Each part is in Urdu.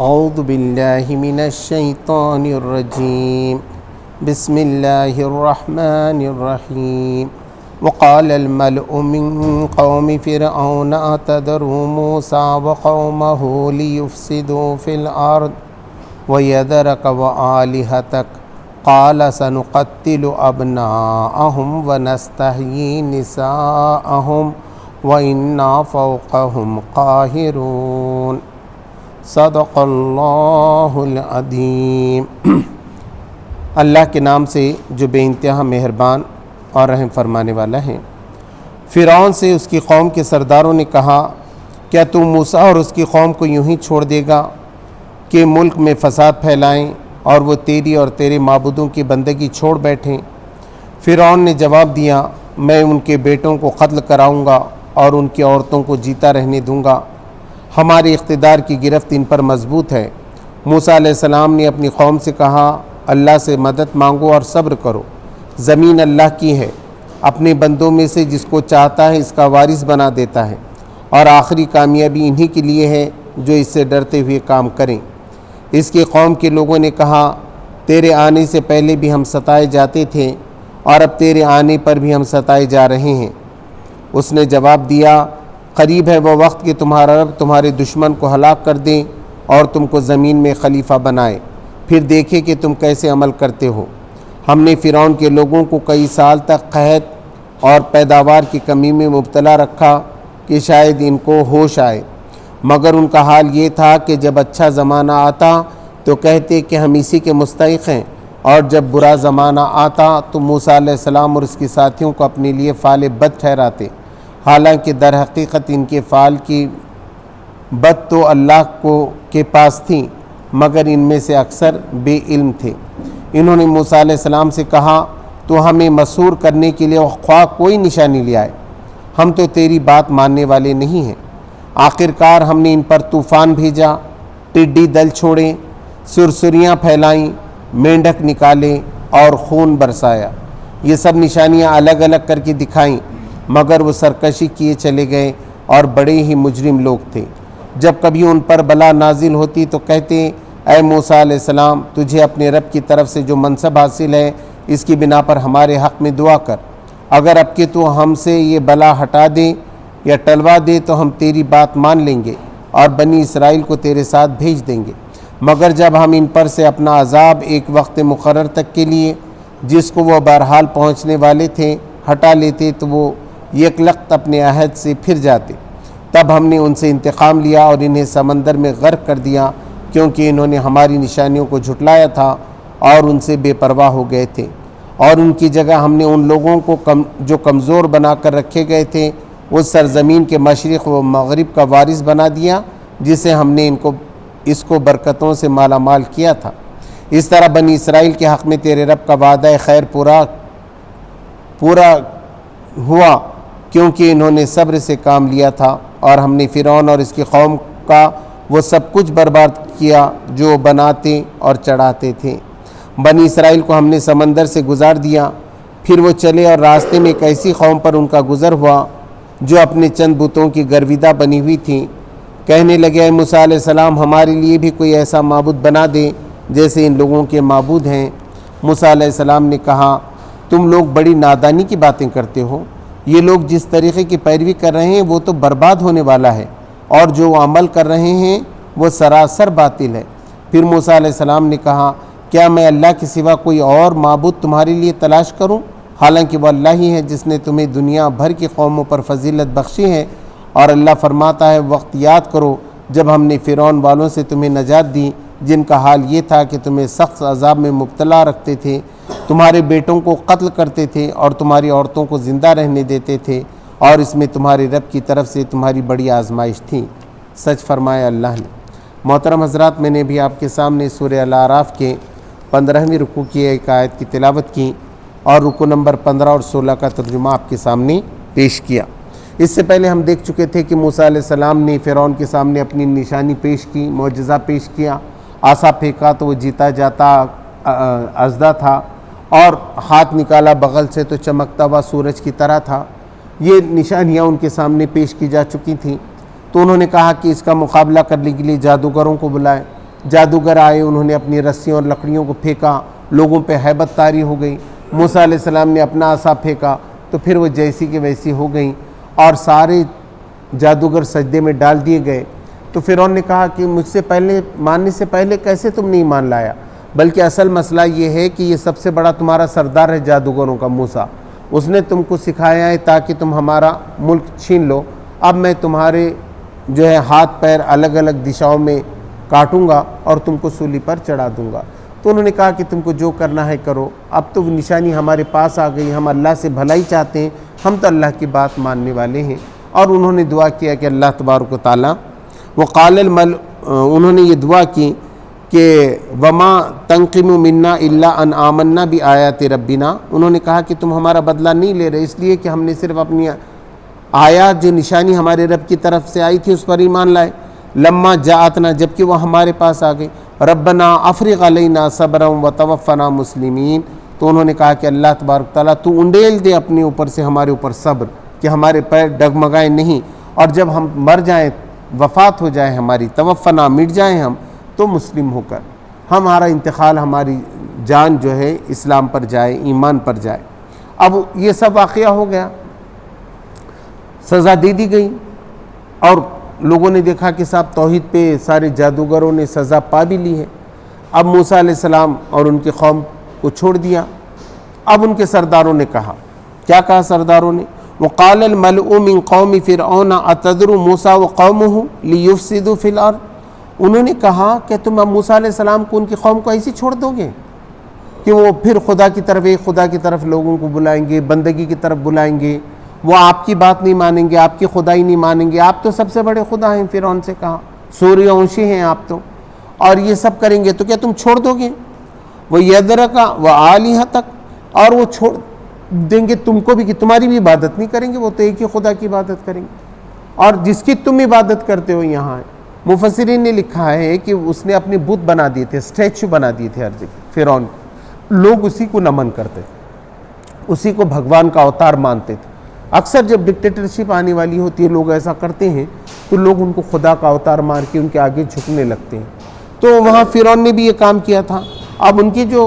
اعوذ باللہ من الشیطان الرجیم بسم اللہ الرحمن الرحیم وقال الملأ من قوم فرعون اتذر موسى وقومه ليفسدوا في الأرض ويذرك وآلهتك قال سنقتل أبناءهم ونستحيي نساءهم وإنا فوقهم قاهرون صدق اللہ العظیم۔ اللہ کے نام سے جو بے انتہا مہربان اور رحم فرمانے والا ہے۔ فرعون سے اس کی قوم کے سرداروں نے کہا، کیا تو موسیٰ اور اس کی قوم کو یوں ہی چھوڑ دے گا کہ ملک میں فساد پھیلائیں اور وہ تیری اور تیرے معبودوں کی بندگی چھوڑ بیٹھیں؟ فرعون نے جواب دیا، میں ان کے بیٹوں کو قتل کراؤں گا اور ان کی عورتوں کو جیتا رہنے دوں گا۔ ہمارے اقتدار کی گرفت ان پر مضبوط ہے۔ موسیٰ علیہ السلام نے اپنی قوم سے کہا، اللہ سے مدد مانگو اور صبر کرو، زمین اللہ کی ہے، اپنے بندوں میں سے جس کو چاہتا ہے اس کا وارث بنا دیتا ہے، اور آخری کامیابی انہی کے لیے ہے جو اس سے ڈرتے ہوئے کام کریں۔ اس کی قوم کے لوگوں نے کہا، تیرے آنے سے پہلے بھی ہم ستائے جاتے تھے اور اب تیرے آنے پر بھی ہم ستائے جا رہے ہیں۔ اس نے جواب دیا، قریب ہے وہ وقت کہ تمہارا رب تمہارے دشمن کو ہلاک کر دے اور تم کو زمین میں خلیفہ بنائے، پھر دیکھے کہ تم کیسے عمل کرتے ہو۔ ہم نے فرعون کے لوگوں کو کئی سال تک قحط اور پیداوار کی کمی میں مبتلا رکھا کہ شاید ان کو ہوش آئے، مگر ان کا حال یہ تھا کہ جب اچھا زمانہ آتا تو کہتے کہ ہم اسی کے مستحق ہیں، اور جب برا زمانہ آتا تو موسیٰ علیہ السلام اور اس کے ساتھیوں کو اپنے لیے فعال بد ٹھہراتے، حالانکہ در حقیقت ان کے فعال کی بد تو اللہ کے پاس تھی، مگر ان میں سے اکثر بے علم تھے۔ انہوں نے موسیٰ علیہ السلام سے کہا، تو ہمیں مسحور کرنے کے لیے خواہ کوئی نشانی لے آئے، ہم تو تیری بات ماننے والے نہیں ہیں۔ آخرکار ہم نے ان پر طوفان بھیجا، ٹڈی دل چھوڑے، سرسریاں پھیلائیں، مینڈک نکالے اور خون برسایا۔ یہ سب نشانیاں الگ الگ کر کے دکھائیں، مگر وہ سرکشی کیے چلے گئے اور بڑے ہی مجرم لوگ تھے۔ جب کبھی ان پر بلا نازل ہوتی تو کہتے، اے موسیٰ علیہ السلام، تجھے اپنے رب کی طرف سے جو منصب حاصل ہے اس کی بنا پر ہمارے حق میں دعا کر، اگر اب کہ تو ہم سے یہ بلا ہٹا دے یا ٹلوا دے تو ہم تیری بات مان لیں گے اور بنی اسرائیل کو تیرے ساتھ بھیج دیں گے۔ مگر جب ہم ان پر سے اپنا عذاب ایک وقت مقرر تک کے لیے جس کو وہ بہرحال پہنچنے والے تھے ہٹا لیتے تو وہ یکلخت اپنے عہد سے پھر جاتے، تب ہم نے ان سے انتقام لیا اور انہیں سمندر میں غرق کر دیا، کیونکہ انہوں نے ہماری نشانیوں کو جھٹلایا تھا اور ان سے بے پرواہ ہو گئے تھے۔ اور ان کی جگہ ہم نے ان لوگوں کو جو کمزور بنا کر رکھے گئے تھے اس سرزمین کے مشرق و مغرب کا وارث بنا دیا، جسے ہم نے اس کو برکتوں سے مالا مال کیا تھا۔ اس طرح بنی اسرائیل کے حق میں تیرے رب کا وعدہ خیر پورا ہوا، کیونکہ انہوں نے صبر سے کام لیا تھا، اور ہم نے فرعون اور اس کی قوم کا وہ سب کچھ برباد کیا جو بناتے اور چڑھاتے تھے۔ بنی اسرائیل کو ہم نے سمندر سے گزار دیا، پھر وہ چلے اور راستے میں ایک ایسی قوم پر ان کا گزر ہوا جو اپنے چند بتوں کی گرویدہ بنی ہوئی تھی۔ کہنے لگے، اے موسیٰ علیہ السلام، ہمارے لیے بھی کوئی ایسا معبود بنا دے جیسے ان لوگوں کے معبود ہیں۔ موسیٰ علیہ السلام نے کہا، تم لوگ بڑی نادانی کی باتیں کرتے ہو، یہ لوگ جس طریقے کی پیروی کر رہے ہیں وہ تو برباد ہونے والا ہے، اور جو وہ عمل کر رہے ہیں وہ سراسر باطل ہے۔ پھر موسیٰ علیہ السلام نے کہا، کیا میں اللہ کے سوا کوئی اور معبود تمہارے لیے تلاش کروں، حالانکہ وہ اللہ ہی ہے جس نے تمہیں دنیا بھر کی قوموں پر فضیلت بخشی ہے۔ اور اللہ فرماتا ہے، وقت یاد کرو جب ہم نے فرعون والوں سے تمہیں نجات دی، جن کا حال یہ تھا کہ تمہیں سخت عذاب میں مبتلا رکھتے تھے، تمہارے بیٹوں کو قتل کرتے تھے اور تمہاری عورتوں کو زندہ رہنے دیتے تھے، اور اس میں تمہارے رب کی طرف سے تمہاری بڑی آزمائش تھی۔ سچ فرمایا اللہ نے۔ محترم حضرات، میں نے بھی آپ کے سامنے سورہ الاعراف کے 15ویں رکوع کی ایک آیت کی تلاوت کی اور رکوع نمبر 15 اور 16 کا ترجمہ آپ کے سامنے پیش کیا۔ اس سے پہلے ہم دیکھ چکے تھے کہ موسیٰ علیہ السلام نے فرعون کے سامنے اپنی نشانی پیش کی، معجزہ پیش کیا، عصا پھینکا تو وہ جیتا جاتا اژدھا تھا، اور ہاتھ نکالا بغل سے تو چمکتا ہوا سورج کی طرح تھا۔ یہ نشانیاں ان کے سامنے پیش کی جا چکی تھیں، تو انہوں نے کہا کہ اس کا مقابلہ کرنے کے لیے جادوگروں کو بلائیں۔ جادوگر آئے، انہوں نے اپنی رسیوں اور لکڑیوں کو پھینکا، لوگوں پہ ہیبت طاری ہو گئی۔ موسیٰ علیہ السلام نے اپنا عصا پھینکا تو پھر وہ جیسی کی ویسی ہو گئیں، اور سارے جادوگر سجدے میں ڈال دیے گئے۔ تو فرعون نے کہا کہ مجھ سے پہلے ماننے سے پہلے کیسے تم نے ایمان لایا؟ بلکہ اصل مسئلہ یہ ہے کہ یہ سب سے بڑا تمہارا سردار ہے جادوگروں کا موسیٰ، اس نے تم کو سکھایا ہے تاکہ تم ہمارا ملک چھین لو۔ اب میں تمہارے جو ہے ہاتھ پیر الگ الگ دشاؤں میں کاٹوں گا اور تم کو سولی پر چڑھا دوں گا۔ تو انہوں نے کہا کہ تم کو جو کرنا ہے کرو، اب تو نشانی ہمارے پاس آ گئی، ہم اللہ سے بھلائی چاہتے ہیں، ہم تو اللہ کی بات ماننے والے ہیں۔ اور انہوں نے دعا کیا کہ اللہ تبارک و تعالیٰ وقال انہوں نے یہ دعا کی کہ وما تنقم منا الا ان آمنا بآیات ربنا، انہوں نے کہا کہ تم ہمارا بدلہ نہیں لے رہے، اس لیے کہ ہم نے صرف اپنی آیات جو نشانی ہمارے رب کی طرف سے آئی تھی اس پر ایمان لائے۔ لما جاءتنا، جبکہ وہ ہمارے پاس آ گئی۔ ربنا افرغ علینا صبرا وتوفنا مسلمین، تو انہوں نے کہا کہ اللہ تبارک تعالیٰ تو انڈیل دے اپنے اوپر سے ہمارے اوپر صبر، کہ ہمارے پیر ڈگمگائیں نہیں، اور جب ہم مر جائیں، وفات ہو جائے ہماری، توفنا مٹ جائیں ہم، تو مسلم ہو کر ہمارا انتقال، ہماری جان جو ہے اسلام پر جائے، ایمان پر جائے۔ اب یہ سب واقعہ ہو گیا، سزا دے دی گئی، اور لوگوں نے دیکھا کہ صاحب توحید پہ سارے جادوگروں نے سزا پا بھی لی ہے۔ اب موسیٰ علیہ السلام اور ان کی قوم کو چھوڑ دیا۔ اب ان کے سرداروں نے کہا، کیا کہا سرداروں نے؟ وقال الملؤ من قوم فرعون اتذر موسیٰ وقومہ لیفسدوا فی الارض، انہوں نے کہا کہ تم اب موسیٰ علیہ السلام کو ان کی قوم کو ایسی چھوڑ دو گے کہ وہ پھر خدا کی طرف، ایک خدا کی طرف لوگوں کو بلائیں گے، بندگی کی طرف بلائیں گے، وہ آپ کی بات نہیں مانیں گے، آپ کی خدائی نہیں مانیں گے، آپ تو سب سے بڑے خدا ہیں۔ فرعون سے کہا سوریہ ونشی ہیں آپ تو، اور یہ سب کریں گے تو کیا تم چھوڑ دو گے؟ وہ یدرکا و آلہتک، اور وہ چھوڑ دیں گے تم کو بھی کہ تمہاری بھی عبادت نہیں کریں گے، وہ تو ایک ہی خدا کی عبادت کریں گے، اور جس کی تم عبادت کرتے ہو یہاں ہے۔ مفسرین نے لکھا ہے کہ اس نے اپنے بت بنا دیے تھے، اسٹیچو بنا دیے تھے ہر جگہ، فرعون لوگ اسی کو نمن کرتے تھے، اسی کو بھگوان کا اوتار مانتے تھے۔ اکثر جب ڈکٹیٹرشپ آنے والی ہوتی ہے، لوگ ایسا کرتے ہیں تو لوگ ان کو خدا کا اوتار مان کے ان کے آگے جھکنے لگتے ہیں۔ تو وہاں فرعون نے بھی یہ کام کیا تھا۔ اب ان کے جو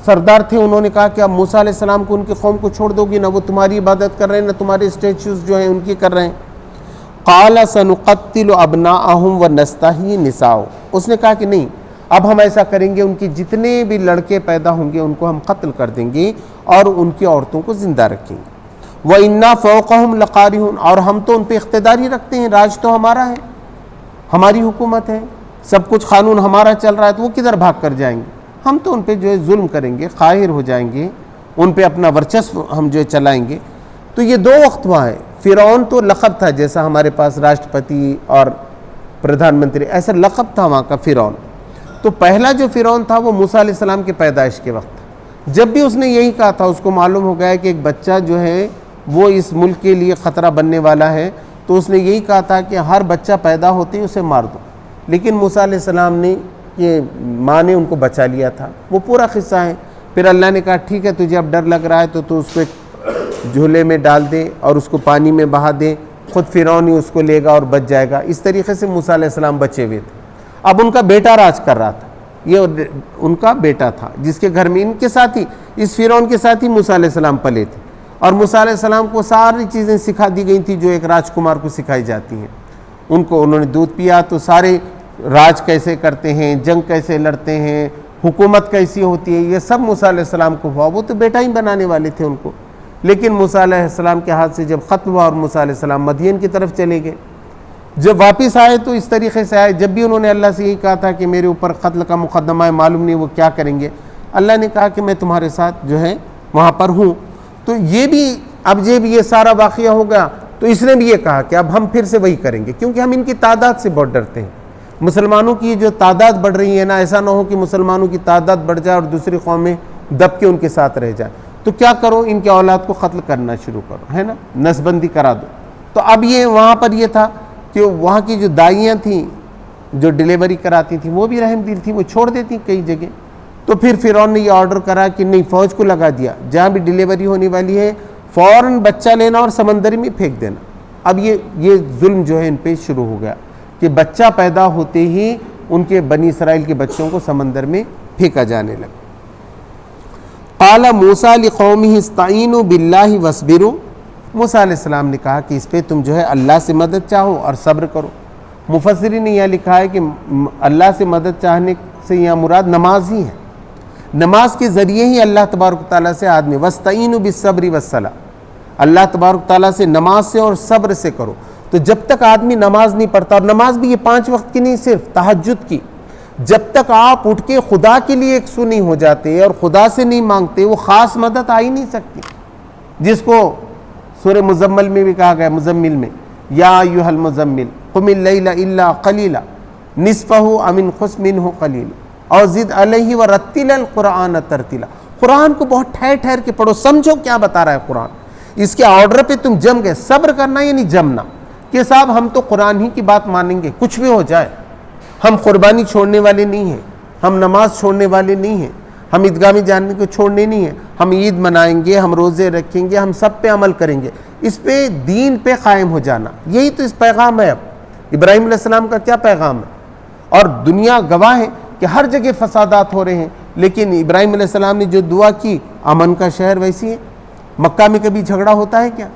سردار تھے انہوں نے کہا کہ اب موسیٰ علیہ السلام کو ان کی قوم کو چھوڑ دو گی، نہ وہ تمہاری عبادت کر رہے ہیں، نہ تمہارے اسٹیچوز جو ہیں ان کی کر رہے ہیں۔ قال سنقتل ابناءهم ونستحيي نساءهم، اس نے کہا کہ نہیں، اب ہم ایسا کریں گے، ان کی جتنے بھی لڑکے پیدا ہوں گے ان کو ہم قتل کر دیں گے اور ان کی عورتوں کو زندہ رکھیں گے۔ وَإِنَّا فَوْقَهُمْ لَقَاهِرُونَ، اور ہم تو ان پہ اقتداری رکھتے ہیں، راج تو ہمارا ہے، ہماری حکومت ہے، سب کچھ قانون ہمارا چل رہا ہے، تو وہ کدھر بھاگ کر جائیں گے؟ ہم تو ان پہ جو ہے ظلم کریں گے، قاہر ہو جائیں گے، ان پہ اپنا ورچسو ہم جو ہے چلائیں گے۔ تو یہ دو وقت وہاں ہے۔ فرعون تو لقب تھا، جیسا ہمارے پاس راشٹرپتی اور پردھان منتری، ایسا لقب تھا وہاں کا فرعون۔ تو پہلا جو فرعون تھا وہ موسیٰ علیہ السلام کے پیدائش کے وقت تھا، جب بھی اس نے یہی کہا تھا، اس کو معلوم ہو گیا کہ ایک بچہ جو ہے وہ اس ملک کے لیے خطرہ بننے والا ہے، تو اس نے یہی کہا تھا کہ ہر بچہ پیدا ہوتے ہی اسے مار دو۔ لیکن موسیٰ علیہ السلام نے، یہ ماں نے ان کو بچا لیا تھا، وہ پورا قصہ ہے۔ پھر اللہ نے کہا ٹھیک ہے تجھے اب ڈر لگ رہا ہے تو اس کو ایک جھولے میں ڈال دے اور اس کو پانی میں بہا دے، خود فرعون ہی اس کو لے گا اور بچ جائے گا۔ اس طریقے سے موسیٰ علیہ السلام بچے ہوئے تھے۔ اب ان کا بیٹا راج کر رہا تھا، یہ ان کا بیٹا تھا جس کے گھر میں ان کے ساتھ ہی، اس فرعون کے ساتھ ہی موسیٰ علیہ السلام پلے تھے، اور موسیٰ علیہ السلام کو ساری چیزیں سکھا دی گئی تھیں جو ایک راجکمار کو سکھائی جاتی ہیں۔ ان کو انہوں نے دودھ پیا تو سارے راج کیسے کرتے ہیں، جنگ کیسے لڑتے ہیں، حکومت کیسی ہوتی ہے، یہ سب موسیٰ علیہ السلام کو ہوا۔ وہ تو بیٹا ہی بنانے والے تھے ان کو، لیکن موسیٰ علیہ السلام کے ہاتھ سے جب ختم ہوا اور موسیٰ علیہ السلام مدین کی طرف چلے گئے، جب واپس آئے تو اس طریقے سے آئے، جب بھی انہوں نے اللہ سے یہی کہا تھا کہ میرے اوپر قتل کا مقدمہ ہے، معلوم نہیں وہ کیا کریں گے، اللہ نے کہا کہ میں تمہارے ساتھ جو ہے وہاں پر ہوں۔ تو یہ بھی اب جب یہ سارا واقعہ ہو گیا تو اس نے بھی یہ کہا کہ اب ہم پھر سے وہی کریں گے، کیونکہ ہم ان کی تعداد سے بہت ڈرتے ہیں۔ مسلمانوں کی جو تعداد بڑھ رہی ہے نا، ایسا نہ ہو کہ مسلمانوں کی تعداد بڑھ جائے اور دوسری قومیں دب کے ان کے ساتھ رہ جائیں، تو کیا کرو، ان کے اولاد کو قتل کرنا شروع کرو، ہے نا، نسل بندی کرا دو۔ تو اب یہ وہاں پر یہ تھا کہ وہاں کی جو دائیاں تھیں جو ڈیلیوری کراتی تھیں وہ بھی رحم دل تھیں، وہ چھوڑ دیتی کئی جگہ۔ تو پھر فرعون نے یہ آرڈر کرا کہ نہیں، فوج کو لگا دیا، جہاں بھی ڈیلیوری ہونے والی ہے فوراً بچہ لینا اور سمندر میں پھینک دینا۔ اب یہ ظلم جو ہے ان پہ شروع ہو گیا کہ بچہ پیدا ہوتے ہی ان کے بنی اسرائیل کے بچوں کو سمندر میں پھینکا جانے لگا۔ قال موسیٰ لقومہ استعینوا باللہ واصبروا، موسیٰ علیہ السلام نے کہا کہ اس پہ تم جو ہے اللہ سے مدد چاہو اور صبر کرو۔ مفسرین نے یہ لکھا ہے کہ اللہ سے مدد چاہنے سے یہاں مراد نماز ہی ہے، نماز کے ذریعے ہی اللہ تبارک و تعالیٰ سے آدمی واستعینوا بالصبر والصلاۃ، اللہ تبارک و تعالیٰ سے نماز سے اور صبر سے کرو۔ تو جب تک آدمی نماز نہیں پڑھتا، اور نماز بھی یہ 5 وقت کی نہیں، صرف تہجد کی، جب تک آپ اٹھ کے خدا کے لیے یکسو نہیں ہو جاتے اور خدا سے نہیں مانگتے، وہ خاص مدد آ ہی نہیں سکتی، جس کو سورہ مزمل میں بھی کہا گیا، مزمل میں یا ایھا المزمل قم اللیل الا قلیلا نصفہ او انقص منہ قلیلا اور زد علیہ ورتل القرآن ترتیلا، قرآن کو بہت ٹھہر ٹھہر کے پڑھو، سمجھو کیا بتا رہا ہے قرآن، اس کے آرڈر پہ تم جم گئے۔ صبر کرنا یعنی جمنا کہ صاحب ہم تو قرآن ہی کی بات مانیں گے کچھ بھی ہو جائے، ہم قربانی چھوڑنے والے نہیں ہیں، ہم نماز چھوڑنے والے نہیں ہیں، ہم عیدگاہ میں جانے کو چھوڑنے نہیں ہیں، ہم عید منائیں گے، ہم روزے رکھیں گے، ہم سب پہ عمل کریں گے، اس پہ دین پہ قائم ہو جانا، یہی تو اس پیغام ہے۔ اب ابراہیم علیہ السلام کا کیا پیغام ہے؟ اور دنیا گواہ ہے کہ ہر جگہ فسادات ہو رہے ہیں، لیکن ابراہیم علیہ السلام نے جو دعا کی، امن کا شہر ویسی ہے۔ مکہ میں کبھی جھگڑا ہوتا ہے کیا؟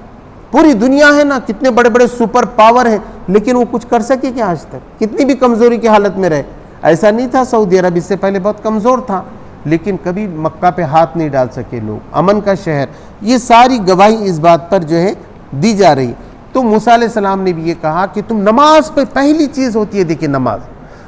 پوری دنیا ہے نا، کتنے بڑے بڑے سپر پاور ہیں، لیکن وہ کچھ کر سکے کیا آج تک؟ کتنی بھی کمزوری کی حالت میں رہے، ایسا نہیں تھا سعودی عرب اس سے پہلے بہت کمزور تھا، لیکن کبھی مکہ پہ ہاتھ نہیں ڈال سکے لوگ، امن کا شہر۔ یہ ساری گواہی اس بات پر جو ہے دی جا رہی۔ تو موسیٰ علیہ السلام نے بھی یہ کہا کہ تم نماز پہ پہلی چیز ہوتی ہے، دیکھیں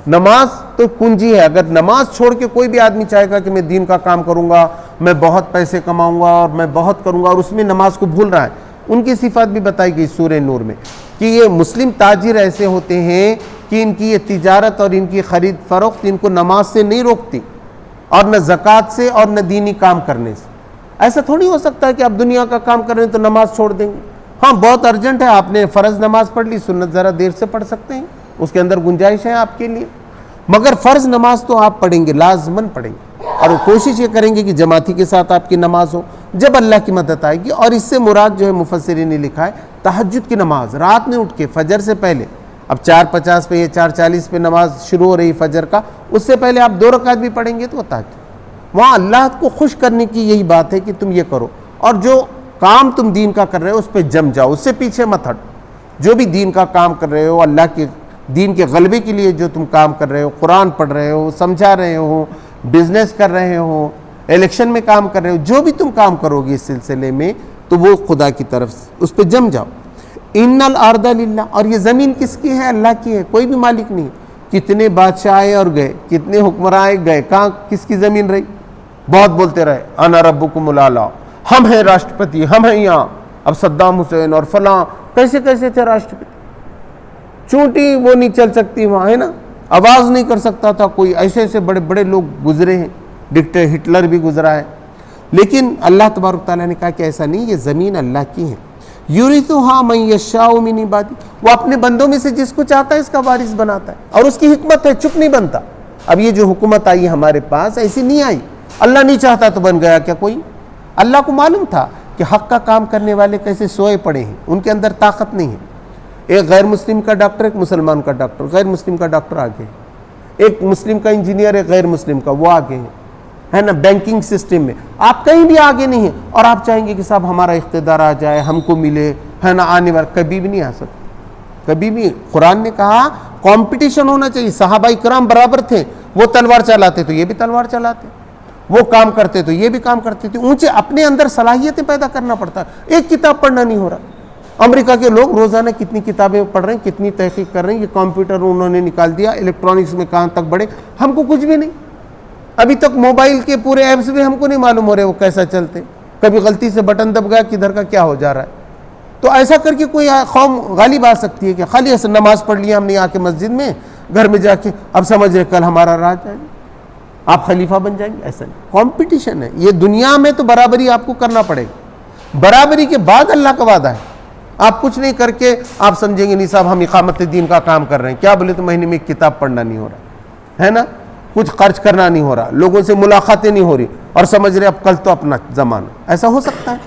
نماز تو کنجی ہے۔ اگر نماز چھوڑ کے کوئی بھی آدمی چاہے گا کہ میں دین کا کام کروں گا، میں بہت پیسے کماؤں گا اور میں بہت کروں گا، اور اس میں نماز کو بھول رہا ہے، ان کی صفات بھی بتائی گئی سورہ نور میں کہ یہ مسلم تاجر ایسے ہوتے ہیں کہ ان کی یہ تجارت اور ان کی خرید فروخت ان کو نماز سے نہیں روکتی، اور نہ زکوٰۃ سے اور نہ دینی کام کرنے سے۔ ایسا تھوڑی ہو سکتا ہے کہ آپ دنیا کا کام کر رہے ہیں تو نماز چھوڑ دیں گے۔ ہاں بہت ارجنٹ ہے، آپ نے فرض نماز پڑھ لی، سنت ذرا دیر سے پڑھ سکتے ہیں، اس کے اندر گنجائش ہے آپ کے لیے، مگر فرض نماز تو آپ پڑھیں گے، لازماً پڑھیں گے، اور کوشش یہ کریں گے کہ جماعتی کے ساتھ آپ کی نماز ہو، جب اللہ کی مدد آئے گی۔ اور اس سے مراد جو ہے مفسرین نے لکھا ہے تہجد کی نماز، رات میں اٹھ کے فجر سے پہلے، اب 4:50 پہ یا 4:40 پہ نماز شروع ہو رہی فجر کا، اس سے پہلے آپ 2 رکعت بھی پڑھیں گے تو وہ تہجد، وہاں اللہ کو خوش کرنے کی یہی بات ہے کہ تم یہ کرو، اور جو کام تم دین کا کر رہے ہو اس پہ جم جاؤ، اس سے پیچھے مت ہٹ۔ جو بھی دین کا کام کر رہے ہو، اللہ کے دین کے غلبے کے لیے جو تم کام کر رہے ہو، قرآن پڑھ رہے ہو، سمجھا رہے ہو، بزنس کر رہے ہو، الیکشن میں کام کر رہے ہو، جو بھی تم کام کرو گے اس سلسلے میں، تو وہ خدا کی طرف سے اس پہ جم جاؤ۔ ان الارض للہ، اور یہ زمین کس کی ہے؟ اللہ کی ہے، کوئی بھی مالک نہیں۔ کتنے بادشاہ آئے اور گئے، کتنے حکمراں آئے گئے، کہاں کس کی زمین رہی؟ بہت بولتے رہے انا ربکم الاعلی، ہم ہیں راشٹرپتی، ہم ہیں یہاں۔ اب صدام حسین اور فلاں کیسے کیسے تھے راشٹرپتی، چونٹی وہ نہیں چل سکتی وہاں، ہے نا، آواز نہیں کر سکتا تھا کوئی، ایسے ایسے بڑے بڑے لوگ گزرے ہیں، ڈکٹیٹر ہٹلر بھی گزرا ہے، لیکن اللہ تبارک تعالیٰ نے کہا کہ ایسا نہیں، یہ زمین اللہ کی ہے۔ یورثھا من یشاء من عبادہ، وہ اپنے بندوں میں سے جس کو چاہتا ہے اس کا وارث بناتا ہے، اور اس کی حکمت ہے، چپ نہیں بنتا۔ اب یہ جو حکومت آئی ہمارے پاس ایسی نہیں آئی، اللہ نہیں چاہتا تو بن گیا کیا کوئی؟ اللہ کو معلوم تھا کہ حق کا کام کرنے والے کیسے سوئے پڑے ہیں، ان کے اندر طاقت نہیں ہے۔ ایک غیر مسلم کا ڈاکٹر، ایک مسلمان کا ڈاکٹر، غیر مسلم کا ڈاکٹر آگے ہے، ایک مسلم کا انجینئر، ایک غیر مسلم کا، وہ آگے ہے نا، بینکنگ سسٹم میں آپ کہیں بھی آگے نہیں ہیں، اور آپ چاہیں گے کہ صاحب ہمارا اقتدار آ جائے، ہم کو ملے، ہے نا، آنے والا کبھی بھی نہیں آ سکتا، کبھی بھی۔ قرآن نے کہا کمپٹیشن ہونا چاہیے، صحابہ کرام برابر تھے، وہ تلوار چلاتے تو یہ بھی تلوار چلاتے، وہ کام کرتے تو یہ بھی کام کرتے تھے، اونچے اپنے اندر صلاحیتیں پیدا کرنا پڑتا ہے۔ ایک کتاب پڑھنا نہیں ہو رہا، امریکہ کے لوگ روزانہ کتنی کتابیں پڑھ رہے ہیں، کتنی تحقیق کر رہے ہیں، یہ کمپیوٹر انہوں نے نکال دیا، الیکٹرانکس میں کہاں تک بڑھے، ہم کو کچھ بھی نہیں، ابھی تک موبائل کے پورے ایپس بھی ہم کو نہیں معلوم ہو رہے وہ کیسا چلتے، کبھی غلطی سے بٹن دب گیا کدھر کا کیا ہو جا رہا ہے۔ تو ایسا کر کے کوئی قوم غالب آ سکتی ہے کہ خالی ایسے نماز پڑھ لیا ہم نے آ کے مسجد میں، گھر میں جا کے اب سمجھ رہے کل ہمارا راج ہے، آپ خلیفہ بن جائیں گے، ایسا نہیں، کمپٹیشن ہے یہ دنیا میں، تو برابری آپ کو کرنا پڑے گا، برابری کے بعد اللہ کا وعدہ ہے۔ آپ کچھ نہیں کر کے آپ سمجھیں گے نہیں صاحب ہم اقامت دین کا کام کر رہے ہیں، کیا بولے تو مہینے میں ایک کتاب پڑھنا نہیں ہو رہا ہے نا، کچھ خرچ کرنا نہیں ہو رہا، لوگوں سے ملاقاتیں نہیں ہو رہی، اور سمجھ رہے اب کل تو اپنا زمانہ، ایسا ہو سکتا ہے؟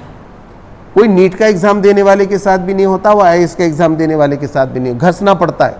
کوئی نیٹ کا ایگزام دینے والے کے ساتھ بھی نہیں ہوتا، وہ IAS کا ایگزام دینے والے کے ساتھ بھی نہیں، گھسنا پڑتا ہے،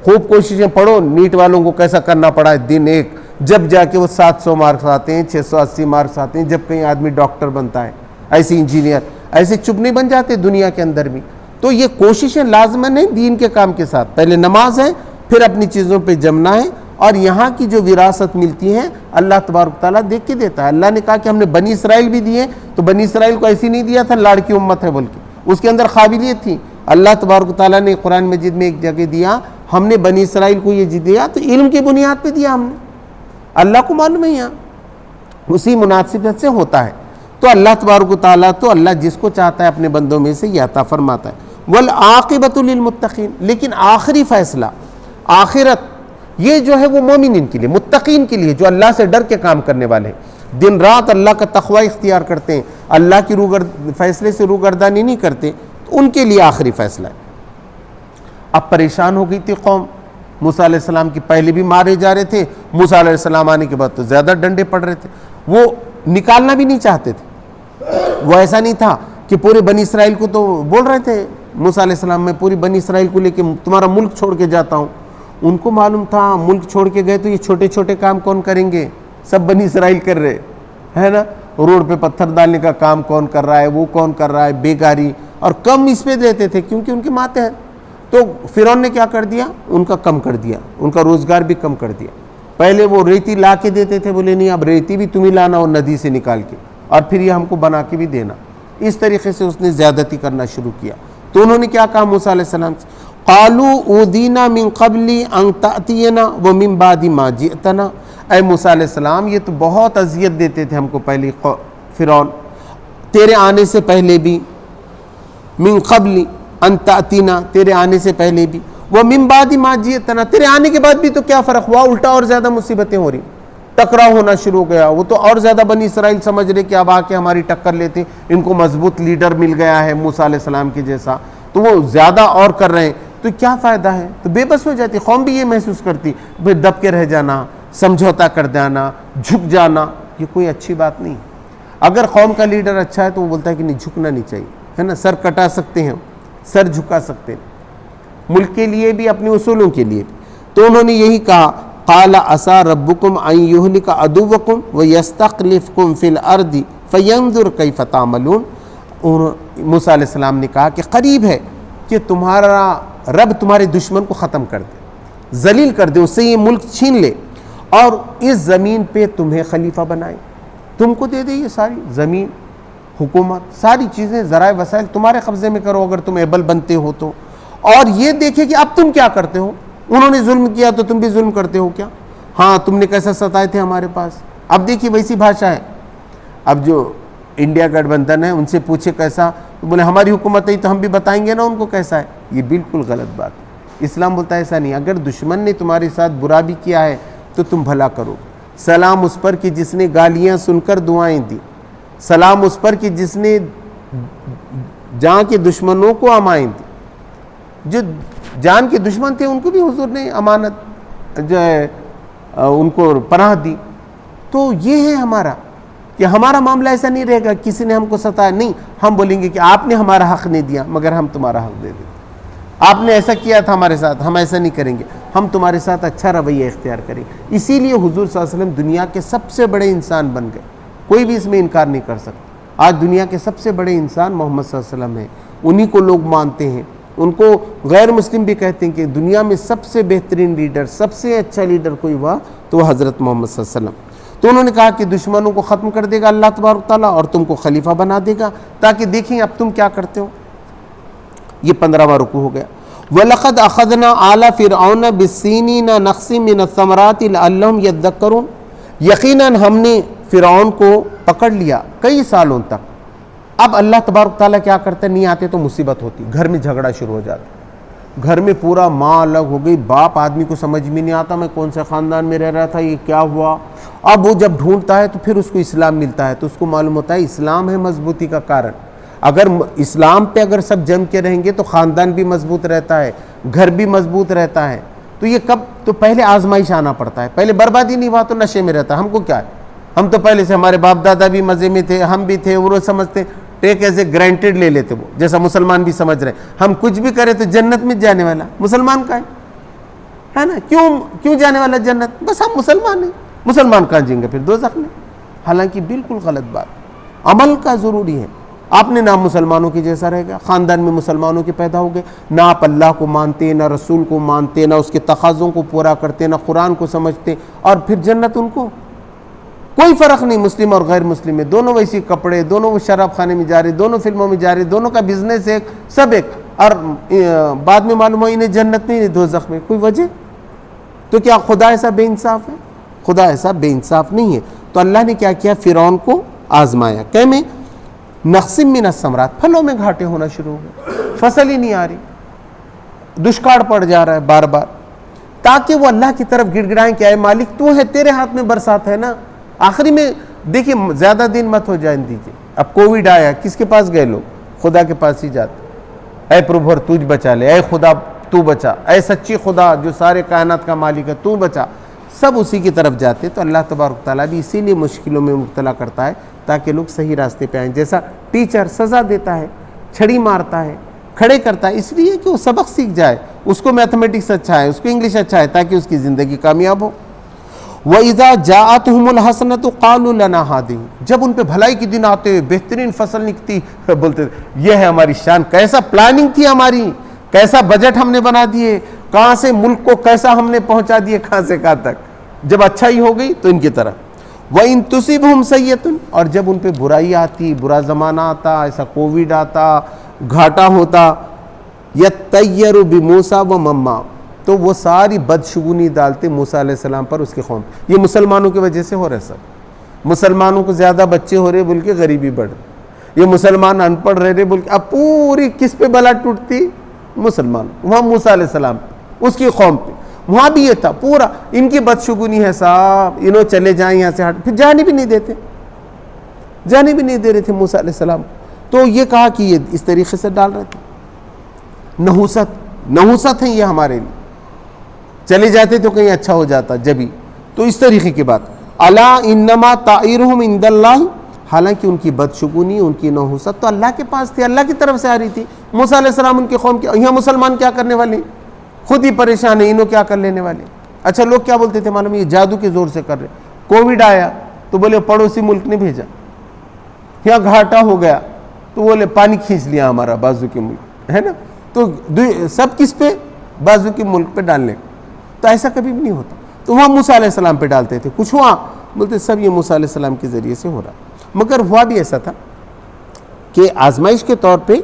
خوب کوششیں پڑھو، نیٹ والوں کو کیسا کرنا پڑا ہے دن ایک، جب جا کے وہ 700 مارکس آتے ہیں، 680 مارکس آتے ہیں، جب کہیں آدمی ڈاکٹر بنتا ہے، ایسے انجینئر، ایسے چپ نہیں بن جاتے دنیا کے اندر بھی. تو یہ کوششیں لازمن ہیں دین کے کام کے ساتھ. پہلے نماز ہے، پھر اپنی چیزوں پہ جمنا ہے، اور یہاں کی جو وراثت ملتی ہے اللہ تبارک تعالیٰ دیکھ کے دیتا ہے. اللہ نے کہا کہ ہم نے بنی اسرائیل بھی دیے، تو بنی اسرائیل کو ایسی نہیں دیا تھا لاڑکی امت ہے بلکہ اس کے اندر قابلیت تھی. اللہ تبارک تعالیٰ نے قرآن مجید میں ایک جگہ دیا، ہم نے بنی اسرائیل کو یہ دیا تو علم کی بنیاد پہ دیا ہم نے. اللہ کو معلوم ہے یہاں اسی مناسبت سے ہوتا ہے. تو اللہ تبارک و تعالیٰ تو اللہ جس کو چاہتا ہے اپنے بندوں میں سے یہ عطا فرماتا ہے. والعاقبۃ للمتقین، لیکن آخری فیصلہ آخرت یہ جو ہے وہ مومنین کے لیے، متقین کے لیے، جو اللہ سے ڈر کے کام کرنے والے ہیں، دن رات اللہ کا تقوی اختیار کرتے ہیں، اللہ کی فیصلے سے روگردانی نہیں کرتے، تو ان کے لیے آخری فیصلہ ہے. اب پریشان ہو گئی تھی قوم، موسیٰ علیہ السلام کی پہلے بھی مارے جا رہے تھے، موسیٰ علیہ السلام آنے کے بعد تو زیادہ ڈنڈے پڑ رہے تھے، وہ نکالنا بھی نہیں چاہتے تھے. وہ ایسا نہیں تھا کہ پورے بنی اسرائیل کو تو بول رہے تھے موسیٰ علیہ السلام، میں پوری بنی اسرائیل کو لے کے تمہارا ملک چھوڑ کے جاتا ہوں. ان کو معلوم تھا ملک چھوڑ کے گئے تو یہ چھوٹے چھوٹے کام کون کریں گے، سب بنی اسرائیل کر رہے ہے نا. روڈ پہ پتھر ڈالنے کا کام کون کر رہا ہے، وہ کون کر رہا ہے، بیکاری، اور کم اس پہ دیتے تھے کیونکہ ان کے ماتے ہیں. تو فرعون نے کیا کر دیا، ان کا کم کر دیا، ان کا روزگار بھی کم کر دیا. پہلے وہ ریتی لا کے دیتے تھے، بولے نہیں اب ریتی بھی تمہیں لانا اور ندی سے نکال کے، اور پھر یہ ہم کو بنا کے بھی دینا. اس طریقے سے اس نے زیادتی کرنا شروع کیا. تو انہوں نے کیا کہا موسیٰ علیہ السلام سے، قالوا اوذینا من قبل ان تأتینا ومن بعد ما جئتنا. اے موسیٰ علیہ السلام یہ تو بہت اذیت دیتے تھے ہم کو پہلے فرعون، تیرے آنے سے پہلے بھی، من قبل ان تأتینا تیرے آنے سے پہلے بھی، ومن بعد ما جئتنا تیرے آنے کے بعد بھی. تو کیا فرق ہوا، الٹا اور زیادہ مصیبتیں ہو رہی، ٹکراؤ ہونا شروع ہو گیا. وہ تو اور زیادہ بنی اسرائیل سمجھ رہے کہ اب آ کے ہماری ٹکر لیتے، ان کو مضبوط لیڈر مل گیا ہے موسیٰ علیہ السلام کے جیسا، تو وہ زیادہ اور کر رہے ہیں، تو کیا فائدہ ہے. تو بے بس ہو جاتی قوم بھی، یہ محسوس کرتی بھئی دب کے رہ جانا، سمجھوتا کر دینا، جھک جانا، یہ کوئی اچھی بات نہیں. اگر قوم کا لیڈر اچھا ہے تو وہ بولتا ہے کہ نہیں جھکنا نہیں چاہیے، ہے نا. سر کٹا سکتے ہیں، سر جھکا سکتے ہیں، ملک کے لیے بھی اپنے اصولوں کے لیے بھی. تو انہوں نے یہی کہا، قال عسى ربكم ان يهلك عدوكم ويستخلفكم في الارض فينظر كيف تعملون. موسیٰ علیہ السلام نے کہا کہ قریب ہے کہ تمہارا رب تمہارے دشمن کو ختم کر دے، ذلیل کر دے، اس سے یہ ملک چھین لے اور اس زمین پہ تمہیں خلیفہ بنائے، تم کو دے دے یہ ساری زمین، حکومت، ساری چیزیں، ذرائع وسائل تمہارے قبضے میں کرو اگر تم ایبل بنتے ہو تو. اور یہ دیکھے کہ اب تم کیا کرتے ہو. انہوں نے ظلم کیا تو تم بھی ظلم کرتے ہو کیا؟ ہاں تم نے کیسا ستائے تھے ہمارے پاس. اب دیکھیے ویسی بھاشا ہے. اب جو انڈیا گٹھ بندھن ہے ان سے پوچھے کیسا، تو بولے ہماری حکومت ہے تو ہم بھی بتائیں گے نا ان کو کیسا ہے. یہ بالکل غلط بات ہے. اسلام بولتا ہے ایسا نہیں. اگر دشمن نے تمہارے ساتھ برا بھی کیا ہے تو تم بھلا کرو. سلام اس پر کہ جس نے گالیاں سن کر دعائیں دی، سلام اس پر کہ جس نے جہاں کے دشمنوں کو امانت دی. جو جان کے دشمن تھے ان کو بھی حضور نے امانت جو ہے ان کو پناہ دی. تو یہ ہے ہمارا کہ ہمارا معاملہ ایسا نہیں رہے گا کسی نے ہم کو ستایا نہیں، ہم بولیں گے کہ آپ نے ہمارا حق نہیں دیا مگر ہم تمہارا حق دے دیں. آپ نے ایسا کیا تھا ہمارے ساتھ، ہم ایسا نہیں کریں گے، ہم تمہارے ساتھ اچھا رویہ اختیار کریں. اسی لیے حضور صلی اللہ علیہ وسلم دنیا کے سب سے بڑے انسان بن گئے. کوئی بھی اس میں انکار نہیں کر سکتا. آج دنیا کے سب سے بڑے انسان محمد صلی اللہ علیہ وسلم ہیں. انہی کو لوگ مانتے ہیں. ان کو غیر مسلم بھی کہتے ہیں کہ دنیا میں سب سے بہترین لیڈر، سب سے اچھا لیڈر کوئی ہوا تو وہ حضرت محمد صلی اللہ علیہ وسلم. تو انہوں نے کہا کہ دشمنوں کو ختم کر دے گا اللہ تبارک تعالیٰ اور تم کو خلیفہ بنا دے گا تاکہ دیکھیں اب تم کیا کرتے ہو. یہ 15واں رکوع ہو گیا. وَلَقَدْ أَخَذْنَا آلَ فِرْعَوْنَ بِالسِّنِينَ نَقْصٍ مِّنَ الثَّمَرَاتِ لَعَلَّهُمْ يَذَّكَّرُونَ. یقیناً ہم نے فرعون کو پکڑ لیا کئی سالوں تک. اب اللہ تبارک تعالیٰ کیا کرتے نہیں آتے تو مصیبت ہوتی، گھر میں جھگڑا شروع ہو جاتا. گھر میں پورا ماں الگ ہو گئی، باپ آدمی کو سمجھ میں نہیں آتا میں کون سے خاندان میں رہ رہا تھا، یہ کیا ہوا. اب وہ جب ڈھونڈتا ہے تو پھر اس کو اسلام ملتا ہے تو اس کو معلوم ہوتا ہے اسلام ہے مضبوطی کا کارن. اگر اسلام پہ اگر سب جم کے رہیں گے تو خاندان بھی مضبوط رہتا ہے، گھر بھی مضبوط رہتا ہے. تو یہ کب تو پہلے آزمائش آنا پڑتا ہے. پہلے بربادی نہیں ہوا تو نشے میں رہتا. ہم کو کیا ہے، ہم تو پہلے سے ہمارے باپ دادا بھی مزے میں تھے، ہم بھی تھے، وہ سمجھتے ٹیک ایز اے گرانٹیڈ لے لیتے، وہ جیسا مسلمان بھی سمجھ رہے ہیں ہم کچھ بھی کریں تو جنت میں جانے والا مسلمان کا ہے. ہے نا. کیوں جانے والا جنت؟ بس ہم مسلمان ہیں. مسلمان کہاں جائیں گے پھر؟ دوزخ میں. حالانکہ بالکل غلط بات. عمل کا ضروری ہے. آپ نے نہ مسلمانوں کی جیسا رہے گا، خاندان میں مسلمانوں کے پیدا ہو گئے، نہ آپ اللہ کو مانتے، نہ رسول کو مانتے، نہ اس کے تقاضوں کو پورا کرتے، نہ قرآن کو سمجھتے، اور پھر جنت ان کو کوئی فرق نہیں. مسلم اور غیر مسلم میں دونوں ویسی کپڑے، دونوں شراب خانے میں جا رہے، دونوں فلموں میں جا رہے، دونوں کا بزنس ایک، سب ایک، اور بعد میں معلوم ہوا انہیں جنت نہیں، دوزخ میں. کوئی وجہ؟ تو کیا خدا ایسا بے انصاف ہے؟ خدا ایسا بے انصاف نہیں ہے. تو اللہ نے کیا کیا؟ فرعون کو آزمایا. کہ میں نقسم من الثمرات، پھلوں میں گھاٹے ہونا شروع ہو گئے، فصل ہی نہیں آ رہی، دشکار پڑ جا رہا ہے بار بار، تاکہ وہ اللہ کی طرف گڑ گڑائیں کہ اے مالک تو ہے، تیرے ہاتھ میں برسات ہے نا. آخری میں دیکھیے زیادہ دن مت ہو جائیں دیجیے. اب کووڈ آیا، کس کے پاس گئے لوگ؟ خدا کے پاس ہی جاتے. اے پروبھر تجھ بچا لے، اے خدا تو بچا، اے سچی خدا جو سارے کائنات کا مالک ہے تو بچا. سب اسی کی طرف جاتے. تو اللہ تبارک تعالیٰ بھی اسی لیے مشکلوں میں مبتلا کرتا ہے تاکہ لوگ صحیح راستے پہ آئیں. جیسا ٹیچر سزا دیتا ہے، چھڑی مارتا ہے، کھڑے کرتا ہے، اس لیے کہ وہ سبق سیکھ جائے. اس کو میتھمیٹکس اچھا ہے، اس کو انگلش اچھا ہے، تاکہ اس کی زندگی کامیاب ہو. وَإِذَا جَاءَتْهُمُ الْحَسَنَةُ قَالُوا لَنَا هَٰذِهِ، جب ان پہ بھلائی کے دن آتے، بہترین فصل نکتی، بولتے یہ ہے ہماری شان. کیسا پلاننگ تھی ہماری، کیسا بجٹ ہم نے بنا دیے، کہاں سے ملک کو کیسا ہم نے پہنچا دیے، کہاں سے کہاں تک. جب اچھائی ہو گئی تو ان کی طرف. وَإِن تُصِبْهُمْ سَيِّئَةٌ، اور جب ان پہ برائی آتی، برا زمانہ آتا، ایسا کووڈ آتا، گھاٹا ہوتا، يَتَّيَّرُ بِمُوسَىٰ وَمَمَّا، تو وہ ساری بدشگونی ڈالتے موسیٰ علیہ السلام پر، اس کے قوم. یہ مسلمانوں کی وجہ سے ہو رہا ہے. سب مسلمانوں کو زیادہ بچے ہو رہے بول کے غریبی بڑھ رہی. یہ مسلمان ان پڑھ رہے بول کے اب پوری کس پہ بلا ٹوٹتی؟ مسلمان. وہاں موسیٰ علیہ السلام اس کی قوم پہ، وہاں بھی یہ تھا پورا ان کی بدشگونی ہے صاحب. انہوں چلے جائیں یہاں سے ہٹ، پھر جانے بھی نہیں دیتے، جانے بھی نہیں دے رہے تھے موسیٰ علیہ السلام. تو یہ کہا کہ یہ اس طریقے سے ڈال رہے تھے. نحوست ہے یہ ہمارے لیے. چلے جاتے تو کہیں اچھا ہو جاتا جبھی. تو اس طریقے کی بات. الا انما طائرهم عند اللہ، حالانکہ ان کی بدشگونی، ان کی نحوست تو اللہ کے پاس تھی، اللہ کی طرف سے آ رہی تھی. موسیٰ علیہ السلام ان کی قوم کے، یہاں مسلمان کیا کرنے والے ہیں؟ خود ہی پریشان ہیں، انہوں کیا کر لینے والے. اچھا لوگ کیا بولتے تھے معلوم، یہ جادو کے زور سے کر رہے. کووڈ آیا تو بولے پڑوسی ملک نے بھیجا. یہاں گھاٹا ہو گیا تو بولے پانی کھینچ لیا ہمارا بازو کے ملک، ہے نا. تو سب کس پہ؟ بازو کے ملک پہ ڈالنے. تو ایسا کبھی بھی نہیں ہوتا. تو وہاں موسیٰ علیہ السلام پہ ڈالتے تھے. کچھ ہوا بولتے سب یہ موسیٰ علیہ السلام کے ذریعے سے ہو رہا. مگر ہوا بھی ایسا تھا کہ آزمائش کے طور پہ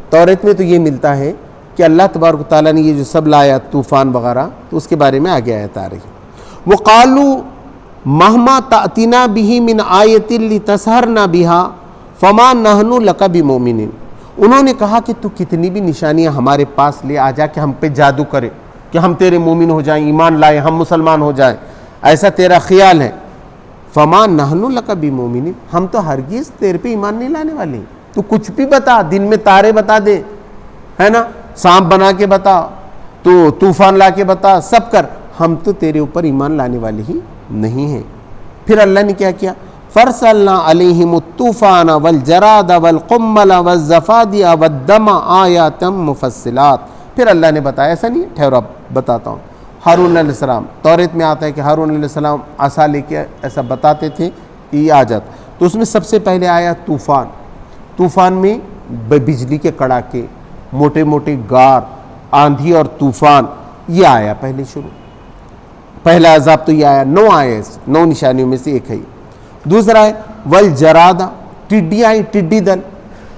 توریت میں تو یہ ملتا ہے کہ اللہ تبارک و تعالیٰ نے یہ جو سب لایا طوفان وغیرہ، تو اس کے بارے میں آگے آیت آ رہی. وَقَالُوا مَهْمَا تَأْتِنَا بِهِ مِنْ آیَةٍ لِتَسْحَرْنَا بِهَا فَمَا نَحْنُ لَكَ بِمُؤْمِنِينَ. انہوں نے کہا کہ تو کتنی بھی نشانیاں ہمارے پاس لے آ جا کہ ہم پہ جادو کرے، کہ ہم تیرے مومن ہو جائیں، ایمان لائیں، ہم مسلمان ہو جائیں، ایسا تیرا خیال ہے. فَمَا نَحْنُ لَكَ بِمُؤْمِنِينَ، ہم تو ہرگز تیرے پہ ایمان نہیں لانے والے ہیں. تو کچھ بھی بتا، دن میں تارے بتا دے، ہے نا، سانپ بنا کے بتا، تو طوفان لا کے بتا، سب کر، ہم تو تیرے اوپر ایمان لانے والے ہی نہیں ہیں. پھر اللہ نے کیا کیا؟ فَرْسَلْنَا عَلَيْهِمُ الطُّوفَانَ وَالْجَرَادَ وَالْقُمَّلَ وَالزَّفَادِعَ وَالدَّمَ آيَاتٍ مُفَصِّلَاتٍ. پھر اللہ نے بتایا، ایسا نہیں، ٹھہرو اب بتاتا ہوں. ہارون علیہ السلام، توریت میں آتا ہے کہ ہارون علیہ السلام عصا لے کے ایسا بتاتے تھے کہ یہ آ جاتا. تو اس میں سب سے پہلے آیا طوفان. طوفان میں بجلی کے کڑاکے، موٹے موٹے غار، آندھی اور طوفان، یہ آیا پہلے شروع. پہلا عذاب تو یہ آیا. 9 آئے، 9 نشانیوں میں سے ایک ہے. دوسرا ہے والجراد، ٹڈی آئی، ٹڈی دل.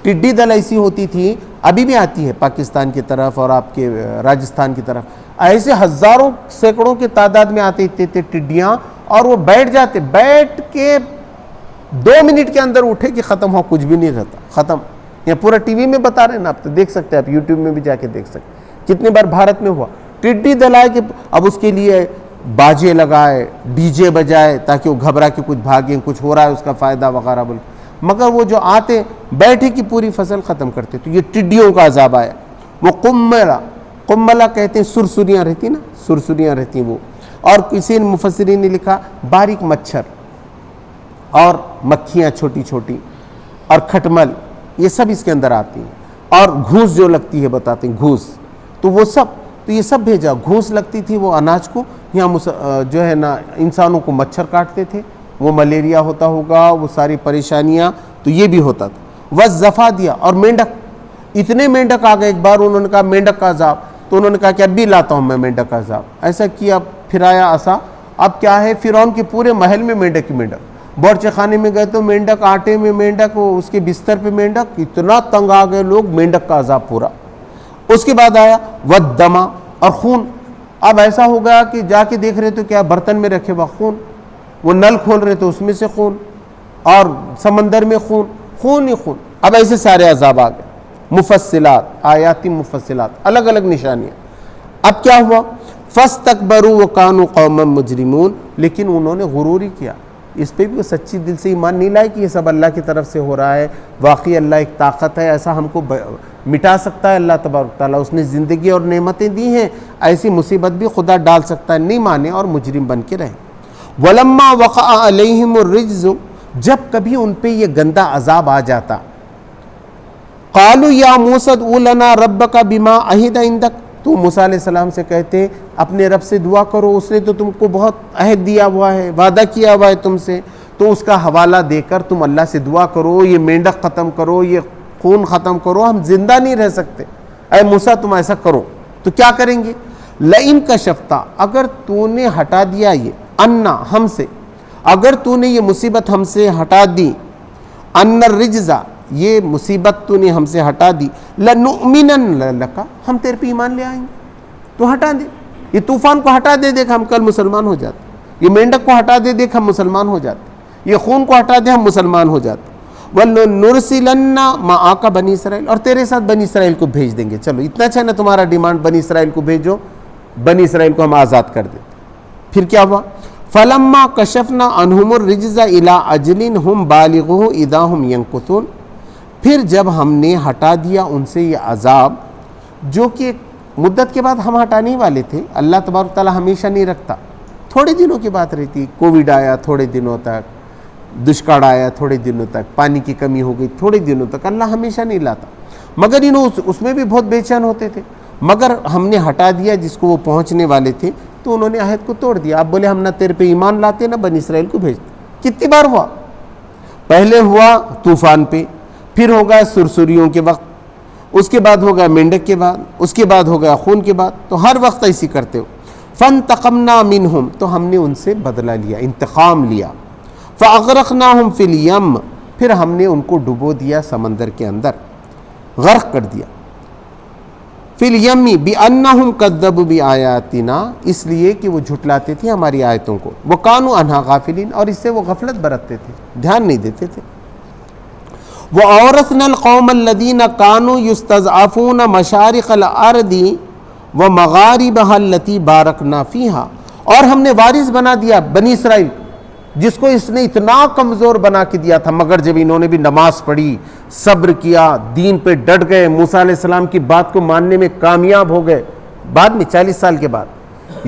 ٹڈی دل ایسی ہوتی تھی، ابھی بھی آتی ہے پاکستان کی طرف اور آپ کے راجستھان کی طرف. ایسے ہزاروں سینکڑوں کی تعداد میں آتے تھے ٹڈیاں، اور وہ بیٹھ جاتے، بیٹھ کے 2 منٹ کے اندر اٹھے کہ ختم ہوا، کچھ بھی نہیں رہتا، ختم. یہ پورا ٹی وی میں بتا رہے ہیں نا، آپ تو دیکھ سکتے ہیں، آپ یوٹیوب میں بھی جا کے دیکھ سکتے ہیں کتنے بار بھارت میں ہوا. ٹڈی دل آئے کہ اب اس کے لیے باجے لگائے، ڈی جے بجائے تاکہ وہ گھبرا کے کچھ بھاگیں، کچھ ہو رہا ہے اس کا فائدہ وغیرہ بول. مگر وہ جو آتے بیٹھے کی پوری فصل ختم کرتے. تو یہ ٹڈیوں کا عذاب آیا. وہ قملہ کہتے ہیں، سرسریاں رہتی نا، سرسریاں رہتی وہ. اور کسی مفسرین نے لکھا باریک مچھر اور مکھیاں چھوٹی چھوٹی اور کھٹمل، یہ سب اس کے اندر آتی ہیں. اور گھوس جو لگتی ہے بتاتے ہیں، گھوس، تو وہ سب. تو یہ سب بھیجا. گھوس لگتی تھی وہ اناج کو, یہاں جو ہے نا انسانوں کو مچھر کاٹتے تھے, وہ ملیریا ہوتا ہوگا, وہ ساری پریشانیاں, تو یہ بھی ہوتا تھا. والزفادیہ, اور مینڈک, اتنے مینڈک آ گئے ایک بار, انہوں نے کہا مینڈک کا عذاب, تو انہوں نے کہا کہ اب بھی لاتا ہوں میں مینڈک کا عذاب. ایسا کیا, پھرایا عصا. اب کیا ہے, فرعون کے پورے محل میں مینڈک ہی مینڈک. بورچے خانے میں گئے تو مینڈک, آٹے میں مینڈک, اس کے بستر پہ مینڈک, اتنا تنگ آ گئے لوگ, مینڈک کا عذاب پورا. اس کے بعد آیا والدما, اور خون. اب ایسا ہو گیا کہ جا کے دیکھ رہے تو کیا برتن میں رکھے ہوا خون, وہ نل کھول رہے تو اس میں سے خون, اور سمندر میں خون, خون ہی خون. اب ایسے سارے عذاب آ گئے. مفصلات, آیاتی مفصلات, الگ الگ نشانیاں. اب کیا ہوا, فاستکبروا وکانوا قوما مجرمون, لیکن انہوں نے غرور ہی کیا. اس پہ بھی وہ سچی دل سے ایمان نہیں لائے کہ یہ سب اللہ کی طرف سے ہو رہا ہے, واقعی اللہ ایک طاقت ہے, ایسا ہم کو مٹا سکتا ہے اللہ تبارک تعالیٰ, اس نے زندگی اور نعمتیں دی ہیں, ایسی مصیبت بھی خدا ڈال سکتا ہے. نہیں مانے اور مجرم بن کے رہے. وَلَمَّا وَقَعَ عَلَيْهِمُ الرِّجْزُ, جب کبھی ان پہ یہ گندا عذاب آ جاتا, قَالُوا يَا مُوسَىٰ ادْعُ لَنَا رَبَّكَ بِمَا عَهِدَ عِندَكَ, تو موسیٰ علیہ السلام سے کہتے اپنے رب سے دعا کرو, اس نے تو تم کو بہت عہد دیا ہوا ہے, وعدہ کیا ہوا ہے تم سے, تو اس کا حوالہ دے کر تم اللہ سے دعا کرو, یہ مینڈک ختم کرو, یہ خون ختم کرو, ہم زندہ نہیں رہ سکتے. اے موسیٰ تم ایسا کرو. تو کیا کریں گے, لئن کشفتا, اگر تو نے ہٹا دیا یہ, انا ہم سے, اگر تو نے یہ مصیبت ہم سے ہٹا دی, ان الرجزا, یہ مصیبت تو نے ہم سے ہٹا دی, لنؤمنن لک, ہم تیرے پہ ایمان لے آئیں گے. تو ہٹا دے, یہ طوفان کو ہٹا دے, دیکھ ہم کل مسلمان ہو جاتے. یہ مینڈک کو ہٹا دے, دیکھ ہم مسلمان ہو جاتے. یہ خون کو ہٹا دے, ہم مسلمان ہو جاتے. وَلْنُرْسِلَنَّ مَعَكَ بنی اسرائیل, اور تیرے ساتھ بنی اسرائیل کو بھیج دیں گے. چلو اتنا اچھا نا تمہارا ڈیمانڈ, بنی اسرائیل کو بھیجو, بنی اسرائیل کو ہم آزاد کر دیتے. پھر کیا ہوا, فَلَمَّا كَشَفْنَا عَنْهُمُ الرِّجْزَ إِلَىٰ أَجْلٍ هُمْ بَالِغُوهُ إِذَا هُمْ يَنكُثُونَ, پھر جب ہم نے ہٹا دیا ان سے یہ عذاب, جو کہ مدت کے بعد ہم ہٹانے والے تھے. اللہ تبارک تعالیٰ ہمیشہ نہیں رکھتا, تھوڑے دنوں کی بات رہتی. کووڈ آیا تھوڑے دنوں تک, دشکاڑ آیا تھوڑے دنوں تک, پانی کی کمی ہو گئی تھوڑے دنوں تک, اللہ ہمیشہ نہیں لاتا. مگر انہوں اس میں بھی بہت بے چین ہوتے تھے. مگر ہم نے ہٹا دیا جس کو وہ پہنچنے والے تھے, تو انہوں نے عہد کو توڑ دیا. آپ بولے ہم نہ تیرے پہ ایمان لاتے نہ بنی اسرائیل کو بھیجتے. کتنی بار ہوا, پہلے ہوا طوفان پہ, پھر ہو گیا سرسریوں کے وقت, اس کے بعد ہو گیا مینڈک کے بعد, اس کے بعد ہو گیا خون کے بعد. تو ہر وقت ایسی کرتے ہو. فانتقمنا منہم, تو ہم نے ان سے بدلہ لیا, انتقام لیا. فاغرقناہم فی الیم, پھر ہم نے ان کو ڈبو دیا سمندر کے اندر, غرق کر دیا. فی الیم بانہم کذبوا بآیاتنا, اس لیے کہ وہ جھٹلاتے تھے ہماری آیتوں کو. وکانوا عنہا غافلین, اور اس سے وہ غفلت برتتے تھے, دھیان نہیں دیتے تھے. وَأَوْرَثْنَا الْقَوْمَ الَّذِينَ كَانُوا يُسْتَضْعَفُونَ مَشَارِقَ الْأَرْضِ وَمَغَارِبَهَا الَّتِي بَارَكْنَا فِيهَا, اور ہم نے وارث بنا دیا بنی اسرائیل, جس کو اس نے اتنا کمزور بنا کے دیا تھا. مگر جب انہوں نے بھی نماز پڑھی, صبر کیا, دین پہ ڈٹ گئے, موسیٰ علیہ السلام کی بات کو ماننے میں کامیاب ہو گئے, بعد میں 40 سال کے بعد.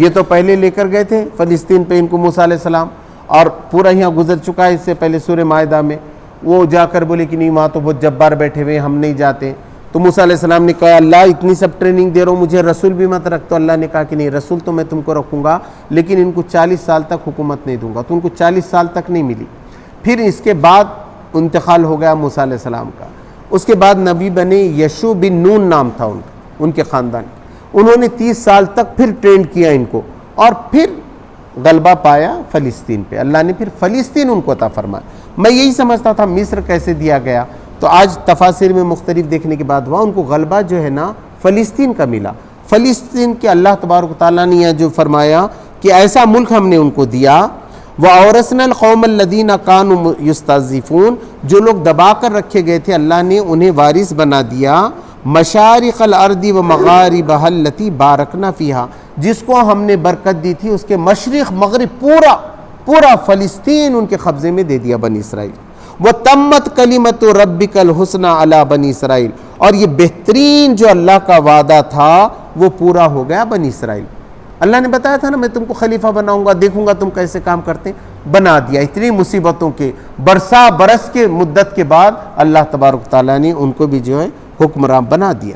یہ تو پہلے لے کر گئے تھے فلسطین پہ ان کو موسیٰ علیہ السلام, اور پورا یہاں گزر چکا ہے اس سے پہلے سورہ مائدہ میں. وہ جا کر بولے کہ نہیں وہاں تو بہت جبار بیٹھے ہوئے, ہم نہیں جاتے. تو موسیٰ علیہ السلام نے کہا اللہ اتنی سب ٹریننگ دے رہا ہوں, مجھے رسول بھی مت رکھ. تو اللہ نے کہا کہ نہیں, رسول تو میں تم کو رکھوں گا, لیکن ان کو 40 سال تک حکومت نہیں دوں گا. تو ان کو 40 سال تک نہیں ملی. پھر اس کے بعد انتقال ہو گیا موسیٰ علیہ السلام کا. اس کے بعد نبی بنے, یشوع بن نون نام تھا ان کے خاندان. انہوں نے 30 سال تک پھر ٹرین کیا ان کو, اور پھر غلبہ پایا فلسطین پہ. اللہ نے پھر فلسطین ان کو عطا فرمایا. میں یہی سمجھتا تھا مصر کیسے دیا گیا, تو آج تفاسیر میں مختلف دیکھنے کے بعد ہوا ان کو غلبہ جو ہے نا فلسطین کا ملا. فلسطین کے اللہ تبارک تعالیٰ نے جو فرمایا کہ ایسا ملک ہم نے ان کو دیا. وَأَوْرَثْنَا الْقَوْمَ الَّذِينَ كَانُوا يُسْتَضْعِفُونَ, جو لوگ دبا کر رکھے گئے تھے اللہ نے انہیں وارث بنا دیا. مشارق الارض ومغاربها التي باركنا فيها, جس کو ہم نے برکت دی تھی اس کے مشرق مغرب پورا فلسطین ان کے قبضے میں دے دیا بنی اسرائیل. وَتَمَّتْ كَلِمَةُ رَبِّكَ الْحُسْنَى عَلَى بنی اسرائیل, اور یہ بہترین جو اللہ کا وعدہ تھا وہ پورا ہو گیا بنی اسرائیل. اللہ نے بتایا تھا نا میں تم کو خلیفہ بناؤں گا, دیکھوں گا تم کیسے کام کرتے, بنا دیا. اتنی مصیبتوں کے برس کے مدت کے بعد اللہ تبارک تعالیٰ نے ان کو بھی جو ہے حکمراں بنا دیا.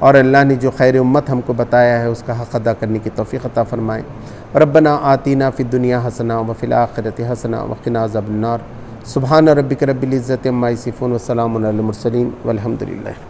اور اللہ نے جو خیر امت ہم کو بتایا ہے اس کا حق ادا کرنے کی توفیق عطا فرمائیں۔ ربنا آتینا فی الدنیا حسنہ وفی الآخرۃ حسنہ وقنا عذاب النار۔ سبحان ربک رب العزۃ عما یصفون وسلام علی المرسلین والحمد للہ۔